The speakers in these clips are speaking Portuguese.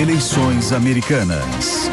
Eleições americanas.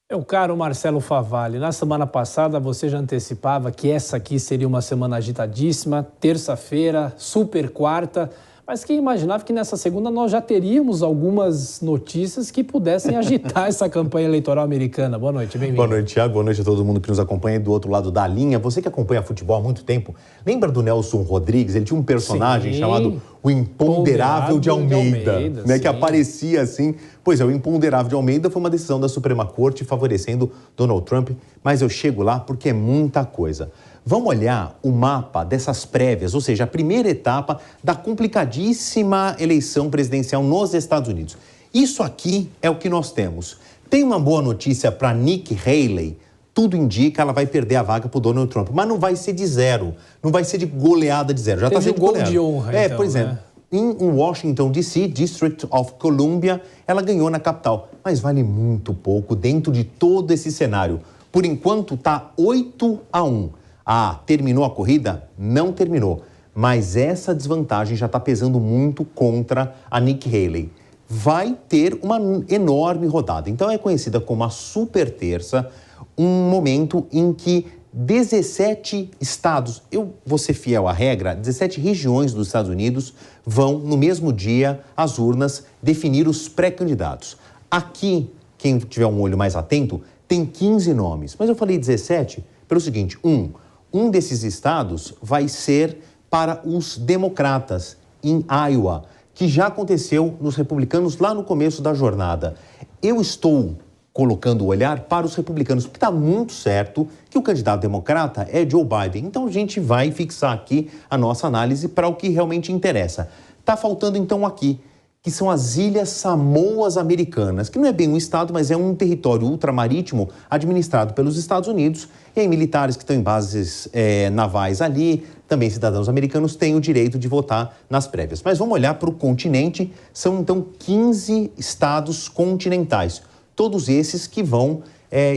Meu caro Marcelo Favalli, na semana passada você já antecipava que essa aqui seria uma semana agitadíssima, terça-feira, super quarta, mas quem imaginava que nessa segunda nós já teríamos algumas notícias que pudessem agitar essa campanha eleitoral americana. Boa noite, bem-vindo. Boa noite, Thiago. Boa noite a todo mundo que nos acompanha do outro lado da linha. Você que acompanha futebol há muito tempo, lembra do Nelson Rodrigues? Ele tinha um personagem chamado o Imponderável de Almeida, né, que aparecia assim. Pois é, o Imponderável de Almeida foi uma decisão da Suprema Corte favorecendo Donald Trump, mas eu chego lá porque é muita coisa. Vamos olhar o mapa dessas prévias, ou seja, a primeira etapa da complicadíssima eleição presidencial nos Estados Unidos. Isso aqui é o que nós temos. Tem uma boa notícia para Nikki Haley. Tudo indica que ela vai perder a vaga para o Donald Trump, mas não vai ser de zero, não vai ser de goleada de zero. Já está sendo gol de honra, então, pois é. Né? Em Washington, D.C., District of Columbia, ela ganhou na capital, mas vale muito pouco dentro de todo esse cenário. Por enquanto, está 8-1. Ah, terminou a corrida? Não terminou. Mas essa desvantagem já está pesando muito contra a Nikki Haley. Vai ter uma enorme rodada. Então é conhecida como a super terça, um momento em que 17 estados, eu vou ser fiel à regra, 17 regiões dos Estados Unidos vão, no mesmo dia, às urnas, definir os pré-candidatos. Aqui, quem tiver um olho mais atento, tem 15 nomes. Mas eu falei 17 pelo seguinte, um desses estados vai ser para os democratas, em Iowa, que já aconteceu nos republicanos lá no começo da jornada. Eu estou colocando o olhar para os republicanos, porque está muito certo que o candidato democrata é Joe Biden. Então a gente vai fixar aqui a nossa análise para o que realmente interessa. Está faltando então aqui, que são as Ilhas Samoas Americanas, que não é bem um estado, mas é um território ultramarítimo administrado pelos Estados Unidos. E aí militares que estão em bases navais ali, também cidadãos americanos, têm o direito de votar nas prévias. Mas vamos olhar para o continente, são então 15 estados continentais. Todos esses que vão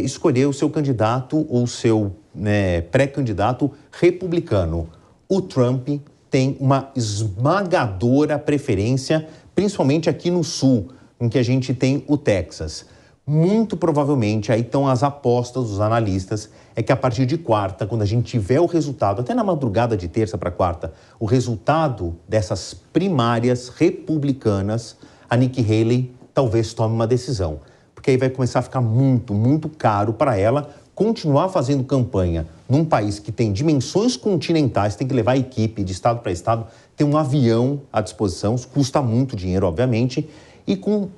escolher o seu candidato ou o seu pré-candidato republicano. O Trump tem uma esmagadora preferência, principalmente aqui no sul, em que a gente tem o Texas. Muito provavelmente, aí estão as apostas dos analistas, é que a partir de quarta, quando a gente tiver o resultado, até na madrugada de terça para quarta, o resultado dessas primárias republicanas, a Nikki Haley talvez tome uma decisão. Porque aí vai começar a ficar muito, muito caro para ela continuar fazendo campanha num país que tem dimensões continentais, tem que levar a equipe de estado para estado, tem um avião à disposição, custa muito dinheiro, obviamente, e com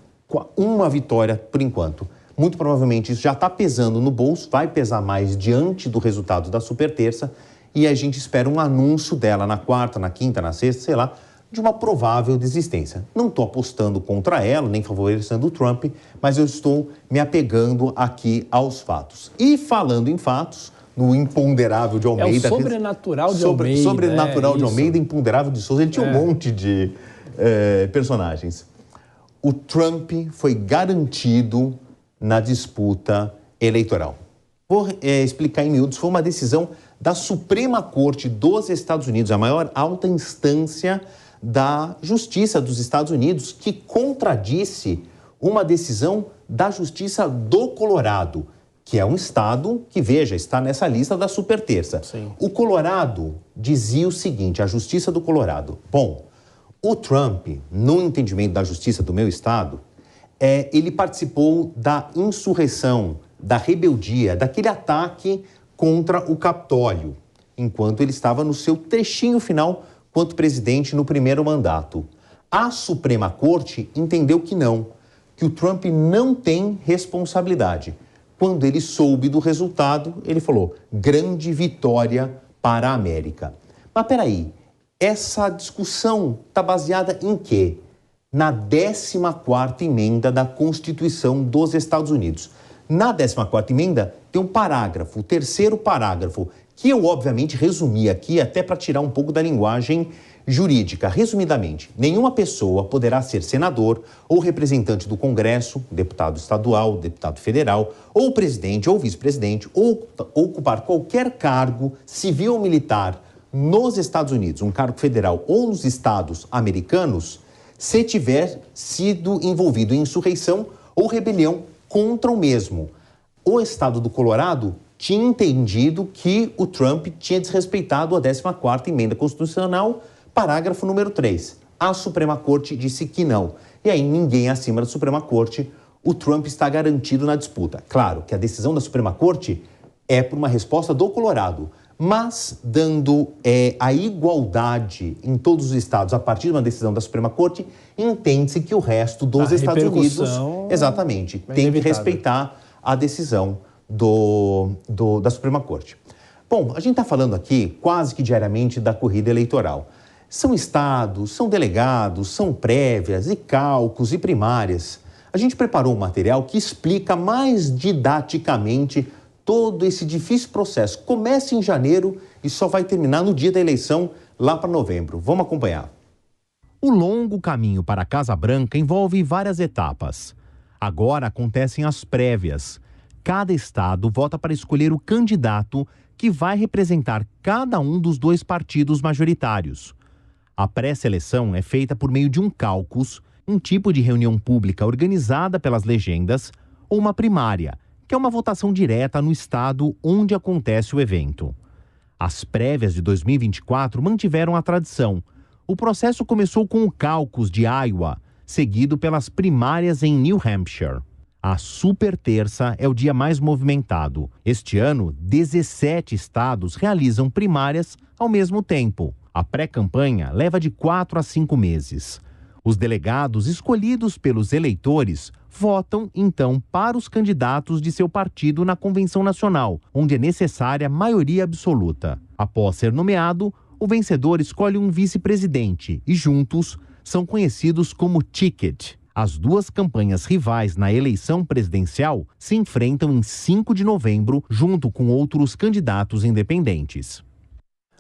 uma vitória por enquanto. Muito provavelmente isso já está pesando no bolso, vai pesar mais diante do resultado da super terça, e a gente espera um anúncio dela na quarta, na quinta, na sexta, sei lá, de uma provável desistência. Não estou apostando contra ela, nem favorecendo o Trump, mas eu estou me apegando aqui aos fatos. E falando em fatos, no Imponderável de Almeida... É o Sobrenatural de Almeida. Sobrenatural de Almeida, Imponderável de Souza, ele tinha um monte de personagens. O Trump foi garantido na disputa eleitoral. Vou explicar em miúdos, foi uma decisão da Suprema Corte dos Estados Unidos, a maior alta instância da Justiça dos Estados Unidos, que contradisse uma decisão da Justiça do Colorado, que é um estado que, veja, está nessa lista da super terça. Sim. O Colorado dizia o seguinte, a Justiça do Colorado, bom, o Trump, no entendimento da Justiça do meu estado, ele participou da insurreição, da rebeldia, daquele ataque contra o Capitólio, enquanto ele estava no seu trechinho final quanto presidente no primeiro mandato. A Suprema Corte entendeu que não, que o Trump não tem responsabilidade. Quando ele soube do resultado, ele falou, grande vitória para a América. Mas peraí, essa discussão está baseada em quê? Na 14ª emenda da Constituição dos Estados Unidos. Na 14ª emenda tem um parágrafo, o terceiro parágrafo, que eu obviamente resumi aqui até para tirar um pouco da linguagem jurídica. Resumidamente, nenhuma pessoa poderá ser senador ou representante do Congresso, deputado estadual, deputado federal, ou presidente ou vice-presidente, ou ocupar qualquer cargo civil ou militar nos Estados Unidos, um cargo federal ou nos estados americanos, se tiver sido envolvido em insurreição ou rebelião contra o mesmo. O estado do Colorado tinha entendido que o Trump tinha desrespeitado a 14ª emenda constitucional, parágrafo número 3. A Suprema Corte disse que não. E aí ninguém acima da Suprema Corte, o Trump está garantido na disputa. Claro que a decisão da Suprema Corte é por uma resposta do Colorado, mas dando a igualdade em todos os estados a partir de uma decisão da Suprema Corte, entende-se que o resto dos Estados Unidos, exatamente, tem que respeitar a decisão da Suprema Corte. Bom, a gente está falando aqui quase que diariamente da corrida eleitoral. São estados, são delegados, são prévias e cálculos e primárias. A gente preparou um material que explica mais didaticamente todo esse difícil processo. Começa em janeiro e só vai terminar no dia da eleição, lá para novembro. Vamos acompanhar. O longo caminho para a Casa Branca envolve várias etapas. Agora acontecem as prévias. Cada estado vota para escolher o candidato que vai representar cada um dos 2 partidos majoritários. A pré-seleção é feita por meio de um caucus, um tipo de reunião pública organizada pelas legendas, ou uma primária, que é uma votação direta no estado onde acontece o evento. As prévias de 2024 mantiveram a tradição. O processo começou com o caucus de Iowa, seguido pelas primárias em New Hampshire. A super terça é o dia mais movimentado. Este ano, 17 estados realizam primárias ao mesmo tempo. A pré-campanha leva de 4 a 5 meses. Os delegados escolhidos pelos eleitores votam, então, para os candidatos de seu partido na Convenção Nacional, onde é necessária maioria absoluta. Após ser nomeado, o vencedor escolhe um vice-presidente e, juntos, são conhecidos como ticket. As 2 campanhas rivais na eleição presidencial se enfrentam em 5 de novembro, junto com outros candidatos independentes.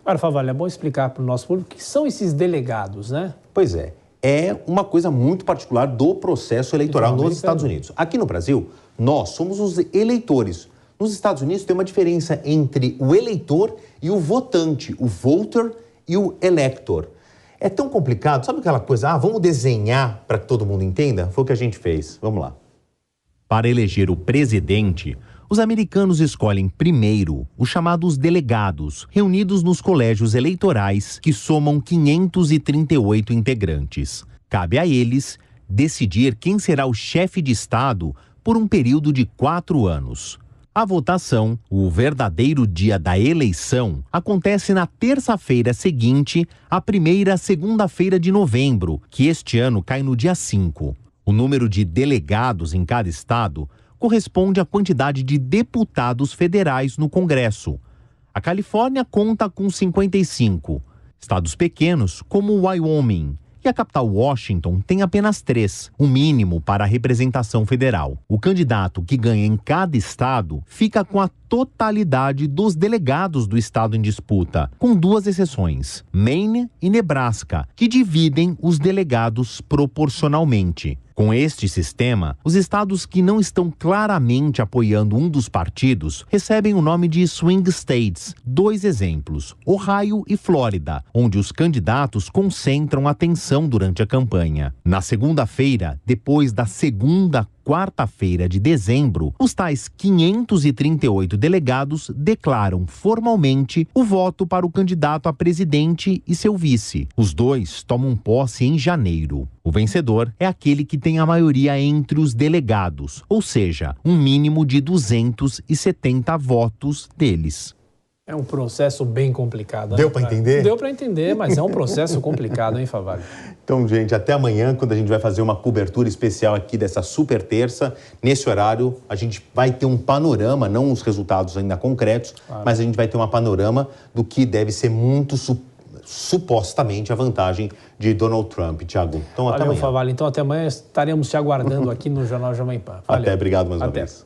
Agora, Favalli, é bom explicar para o nosso público o que são esses delegados, né? Pois é. É uma coisa muito particular do processo eleitoral nos Estados Unidos. Aqui no Brasil, nós somos os eleitores. Nos Estados Unidos tem uma diferença entre o eleitor e o votante, o voter e o elector. É tão complicado, sabe aquela coisa, vamos desenhar para que todo mundo entenda? Foi o que a gente fez. Vamos lá. Para eleger o presidente, os americanos escolhem primeiro os chamados delegados, reunidos nos colégios eleitorais, que somam 538 integrantes. Cabe a eles decidir quem será o chefe de Estado por um período de 4 anos. A votação, o verdadeiro dia da eleição, acontece na terça-feira seguinte à primeira segunda-feira de novembro, que este ano cai no dia 5. O número de delegados em cada estado corresponde à quantidade de deputados federais no Congresso. A Califórnia conta com 55. Estados pequenos, como o Wyoming, e a capital Washington tem apenas 3, o mínimo para a representação federal. O candidato que ganha em cada estado fica com a totalidade dos delegados do estado em disputa, com 2 exceções, Maine e Nebraska, que dividem os delegados proporcionalmente. Com este sistema, os estados que não estão claramente apoiando um dos partidos recebem o nome de swing states. 2 exemplos, Ohio e Flórida, onde os candidatos concentram atenção durante a campanha. Na segunda-feira, depois da segunda quarta-feira de dezembro, os tais 538 delegados declaram formalmente o voto para o candidato a presidente e seu vice. Os 2 tomam posse em janeiro. O vencedor é aquele que tem a maioria entre os delegados, ou seja, um mínimo de 270 votos deles. É um processo bem complicado. Deu para entender? Deu para entender, mas é um processo complicado, hein, Favalli? Então, gente, até amanhã, quando a gente vai fazer uma cobertura especial aqui dessa super terça. Nesse horário, a gente vai ter um panorama, não os resultados ainda concretos, claro, mas a gente vai ter um panorama do que deve ser muito supostamente a vantagem de Donald Trump, Thiago. Então, até amanhã. Valeu, Favalli. Então, até amanhã estaremos te aguardando aqui no Jornal Jovem Pan. Valeu. Até, obrigado mais uma vez.